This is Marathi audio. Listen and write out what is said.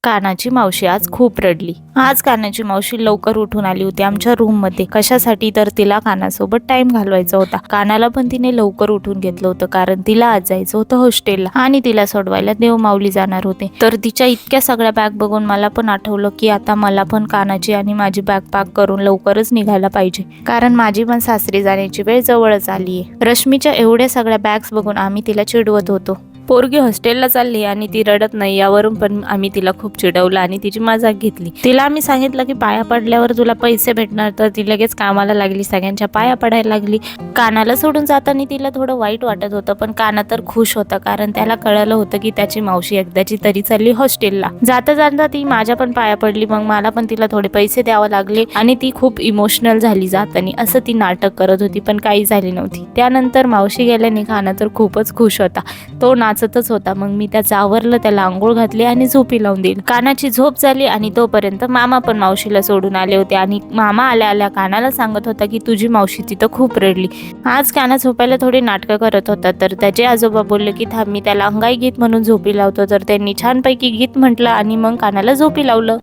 कानाची मावशी आज खूप रडली। आज कानाची मावशी लवकर उठून आली होती आमच्या रूम मध्ये। कशासाठी तर तिला कानासोबत टाइम घालवायचा होता। कानाला पण तिने लवकर उठून घेतलं होतं कारण तिला आज जायचं होतं हॉस्टेलला आणि तिला सोडवायला देवमाऊली जाणार होते। तर तिच्या इतक्या सगळ्या बॅग बघून मला पण आठवलं की आता मला पण कानाची आणि माझी बॅग पॅक करून लवकरच निघायला पाहिजे, कारण माझी पण सासरी जाण्याची वेळ जवळच आली आहे। रश्मीच्या एवढ्या सगळ्या बॅग्स बघून आम्ही तिला चिडवत होतो। पोरगी हॉस्टेलला चालली आणि ती रडत नाही यावरून पण आम्ही तिला खूप चिडवलं आणि तिची मजाक घेतली। तिला आम्ही सांगितलं की पाया पडल्यावर तुला पैसे भेटणार, तर ती लगेच कामाला लागली, सगळ्यांच्या पाया पडायला लागली। कानाला सोडून जाताना तिला थोडं वाईट वाटत होतं, पण काना तर खुश होता कारण त्याला कळलं होतं की त्याची मावशी एकदाची तरी चालली हॉस्टेलला। जाता जाता ती माझ्या पण पाया पडली, मग मला पण तिला थोडे पैसे द्यावे लागले आणि ती खूप इमोशनल झाली जाताना। असं ती नाटक करत होती पण काही झाली नव्हती। त्यानंतर मावशी गेल्याने काना तर खूपच खुश होता, तो नाचतच होता। मग मी त्याचं आवरलं, त्याला आंघोळ घातली आणि झोपी लावून दिली। कानाची झोप झाली आणि तोपर्यंत मामा पण मावशीला सोडून आले होते आणि मामा आल्या आल्या कानाला सांगत होता की तुझी मावशी तिथं खूप रडली। आज काना झोपायला थोडी नाटकं करत होता, तर त्याचे आजोबा बोलले की थांब मी त्याला अंगाई गीत म्हणून झोपी लावतो। तर त्यांनी छानपैकी गीत म्हटलं आणि मग कानाला झोपी लावलं।